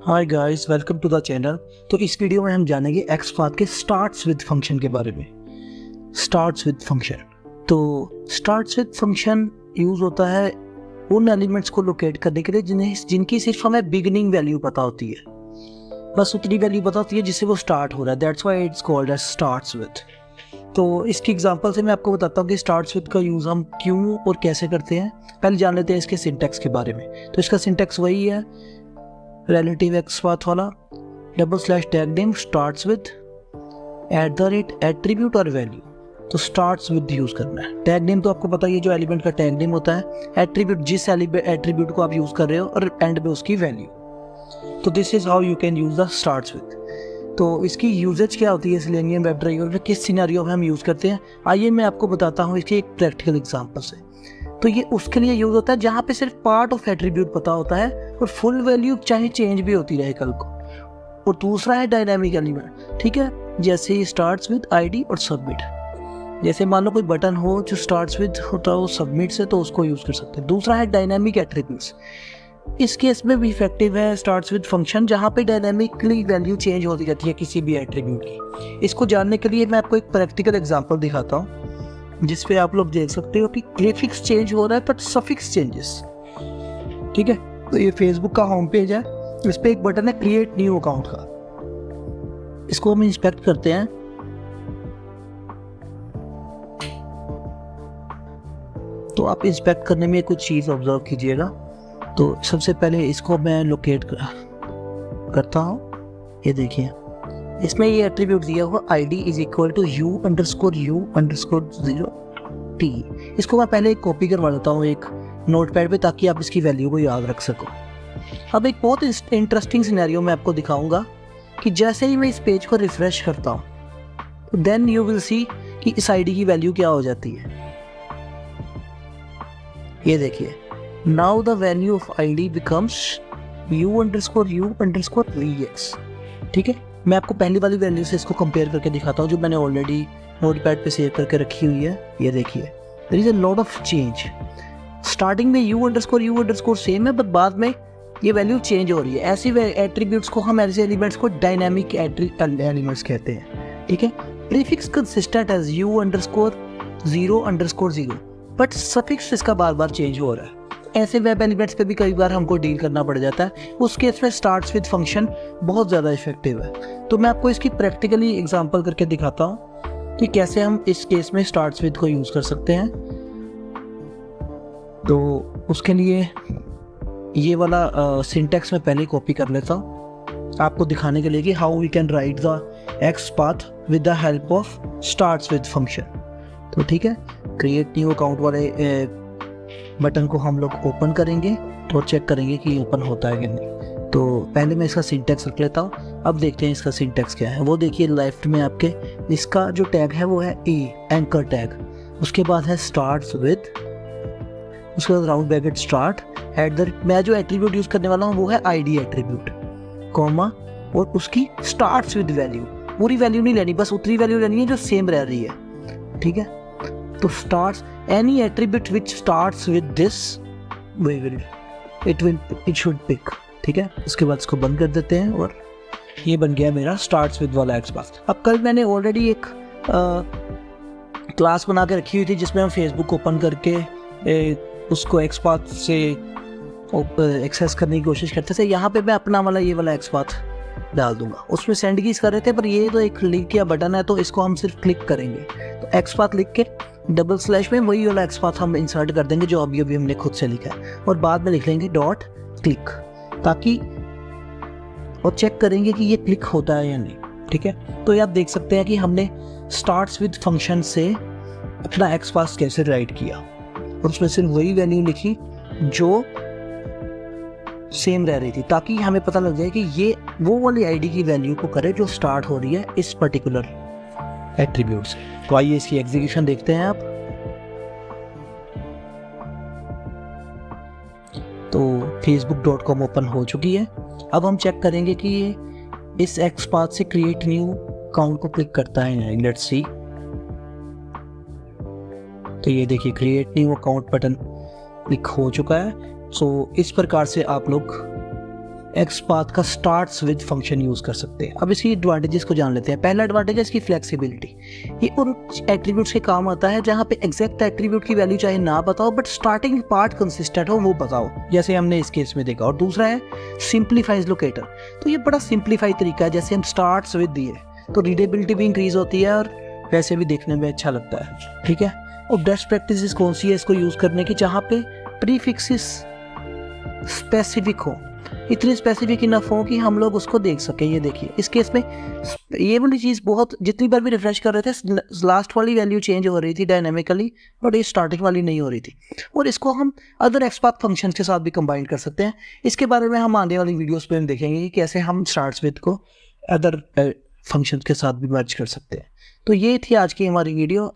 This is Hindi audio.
Hi guys, welcome to the channel. तो इस वीडियो में हम जानेंगे एक्सपाथ के स्टार्ट्स विद फंक्शन के बारे में। स्टार्ट्स विद फंक्शन, तो स्टार्ट्स विद फंक्शन यूज़ होता है उन एलिमेंट्स को लोकेट करने के लिए जिनकी सिर्फ हमें बिगिनिंग वैल्यू पता होती है। बस उतनी वैल्यू पता होती है जिससे वो स्टार्ट हो रहा है। That's why it's called as starts with. तो इसकी एग्जांपल से मैं आपको बताता हूँ कि स्टार्ट्स विद का यूज़ हम क्यों और कैसे करते हैं। पहले जान लेते हैं इसके सिंटैक्स के बारे में। तो इसका सिंटैक्स वही है, relative XPath वाला, /tag name starts with @attribute और वैल्यू। तो starts with यूज करना है। टैग नेम तो आपको पता ही है, जो एलिमेंट का टैग नेम होता है। एट्रीब्यूट जिस एट्रीब्यूट को आप यूज कर रहे हो और एंड में उसकी वैल्यू। तो this is how you can use the starts with। तो इसकी यूजेज क्या होती है सेलेनियम वेब ड्राइवर में, किस सिनेरियो में हम यूज करते हैं, आइए मैं आपको बताता हूँ इसके एक प्रैक्टिकल एग्जांपल से। तो ये उसके लिए यूज होता है जहाँ पे सिर्फ पार्ट ऑफ एट्रीब्यूट पता होता है और फुल वैल्यू चाहे चेंज भी होती रहे कल को। और दूसरा है डायनामिक एलिमेंट, ठीक है, जैसे ही स्टार्ट्स विद आईडी और सबमिट। जैसे मान लो कोई बटन हो जो स्टार्ट्स विद होता हो सबमिट से, तो उसको यूज कर सकते हैं। दूसरा है डायनामिक एट्रीब्यूट्स। इस केस में भी इफेक्टिव है स्टार्ट्स विद फंक्शन, जहाँ पे डायनामिकली वैल्यू चेंज होती रहती है किसी भी एट्रीब्यूट की। इसको जानने के लिए मैं आपको एक प्रैक्टिकल एग्जांपल दिखाता हूँ, जिस पे आप लोग देख सकते हो कि प्रीफिक्स चेंज हो रहा है बट सफिक्स चेंजेस। ठीक है, तो ये फेसबुक का होम पेज है, इस पे एक बटन है क्रिएट न्यू अकाउंट का। इसको हम इंस्पेक्ट करते हैं। तो आप इंस्पेक्ट करने में कुछ चीज ऑब्जर्व कीजिएगा। तो सबसे पहले इसको मैं लोकेट करता हूँ। ये देखिए, इसमें ये एट्रीब्यूट दिया हुआ id is equal to u_u_0t। इसको मैं पहले एक कॉपी करवा देता हूँ एक नोटपैड पे, ताकि आप इसकी वैल्यू को याद रख सको। अब एक बहुत इंटरेस्टिंग सिनेरियो मैं आपको दिखाऊंगा कि जैसे ही मैं इस पेज को रिफ्रेश करता हूँ, तो देन यू विल सी कि इस id की वैल्यू क्या हो जाती है। ये देखिए, now the value of id becomes u_u_vx। ठीक है, मैं आपको पहली वाली वैल्यू से इसको कंपेयर करके दिखाता हूँ, जो मैंने ऑलरेडी नोटपैड पे सेव करके रखी हुई है। ये देखिए, there is a lot of change. Starting में u_u_ सेम है, बट बाद में ये वैल्यू चेंज हो रही है। ऐसी एट्रीब्यूट्स को हम, ऐसे एलिमेंट्स को डायनामिक एलिमेंट्स कहते हैं। ठीक है, prefix consistent as u_0_0, but suffix इसका बार बार चेंज हो रहा है। ऐसे वेब एलिमेंट्स पे भी कई बार हमको डील करना पड़ जाता है। उस केस में स्टार्ट्स विद फंक्शन बहुत ज़्यादा इफेक्टिव है। तो मैं आपको इसकी प्रैक्टिकली एग्जांपल करके दिखाता हूँ कि कैसे हम इस केस में स्टार्ट्स विद को यूज़ कर सकते हैं। तो उसके लिए ये वाला सिंटैक्स मैं पहले कॉपी कर लेता हूँ आपको दिखाने के लिए कि how we can write the xpath with the help of starts with function. तो ठीक है, क्रिएट न्यू अकाउंट वाले बटन को हम लोग ओपन करेंगे और चेक करेंगे कि ओपन होता है कि नहीं। तो पहले मैं इसका सिंटैक्स रख लेता हूँ। अब देखते हैं इसका सिंटैक्स क्या है। वो देखिए, लेफ्ट में आपके इसका जो टैग है वो है एंकर टैग। उसके बाद है स्टार्ट्स विद, उसके बाद राउंड ब्रैकेट स्टार्ट मैं जो एट्रीब्यूट यूज करने वाला हूँ वो है id एट्रीब्यूट, कॉमा, और उसकी स्टार्ट्स विद वैल्यू। पूरी वैल्यू नहीं लेनी, बस उतनी वैल्यू लेनी है जो सेम रह रही है। ठीक है, तो starts any attribute which starts with this it should pick. ठीक है, उसके बाद इसको बंद कर देते हैं और ये बन गया मेरा स्टार्ट्स विद वाला एक्सपाथ। अब कल मैंने ऑलरेडी एक क्लास बना के रखी हुई थी जिसमें हम फेसबुक ओपन करके उसको एक्सपाथ से एक्सेस करने की कोशिश करते थे। यहाँ पे मैं अपना वाला ये वाला एक्सपाथ डाल दूंगा। उसमें सेंड कीज कर रहे थे, पर ये तो एक लिंक या बटन है, तो इसको हम सिर्फ क्लिक करेंगे। तो एक्सपाथ लिख के / में वही वाला एक्सपाथ हम इंसर्ट कर देंगे जो अभी हमने खुद से लिखा है, और बाद में लिख लेंगे .click, ताकि और चेक करेंगे कि ये क्लिक होता है या नहीं। ठीक है, तो ये आप देख सकते हैं कि हमने स्टार्ट्स विद फंक्शन से अपना एक्सपाथ कैसे राइट किया, और उसमें सिर्फ वही वैल्यू लिखी जो सेम रह रही थी, ताकि हमें पता लग जाए कि ये वो वाली आईडी की वैल्यू को करे जो स्टार्ट हो रही है इस पर्टिकुलर एट्रीब्यूट से। तो आइए इसकी एग्जीक्यूशन देखते हैं आप। तो facebook.com ओपन हो चुकी है। अब हम चेक करेंगे कि ये इस एक्सपाथ से क्रिएट न्यू अकाउंट को क्लिक करता है। Let's see. तो ये देखिए, create new account button click हो चुका है। सो इस प्रकार से आप लोग XPath का स्टार्ट्स विद फंक्शन यूज़ कर सकते हैं। अब इसकी एडवांटेजेस को जान लेते हैं। पहला एडवांटेज है इसकी फ्लेक्सिबिलिटी। ये उन एट्रीब्यूट्स के काम आता है जहाँ पे एग्जैक्ट एट्रीब्यूट की वैल्यू चाहे ना बताओ बट स्टार्टिंग पार्ट कंसिस्टेंट हो वो बताओ, जैसे हमने इस केस में देखा। और दूसरा है सिंप्लीफाइज लोकेटर। तो ये बड़ा सिंप्लीफाई तरीका है, जैसे हम स्टार्ट्स विद दिए तो रीडेबिलिटी भी इंक्रीज होती है और वैसे भी देखने में अच्छा लगता है। ठीक है, और बेस्ट प्रैक्टिस कौन सी है इसको यूज़ करने की, जहाँ पे प्रीफिक्सेस स्पेसिफिक हो, इतनी स्पेसिफिक इनफ हो कि हम लोग उसको देख सकें। ये देखिए इस केस में ये वाली चीज़ बहुत, जितनी बार भी रिफ्रेश कर रहे थे लास्ट वाली वैल्यू चेंज हो रही थी डायनामिकली, बट ये स्टार्टिंग वाली नहीं हो रही थी। और इसको हम अदर XPath फंक्शन के साथ भी कंबाइन कर सकते हैं। इसके बारे में हम आने वाली वीडियोस पे हम देखेंगे कि कैसे हम स्टार्ट्स विद को अदर फंक्शन के साथ भी मर्ज कर सकते हैं। तो ये थी आज की हमारी वीडियो।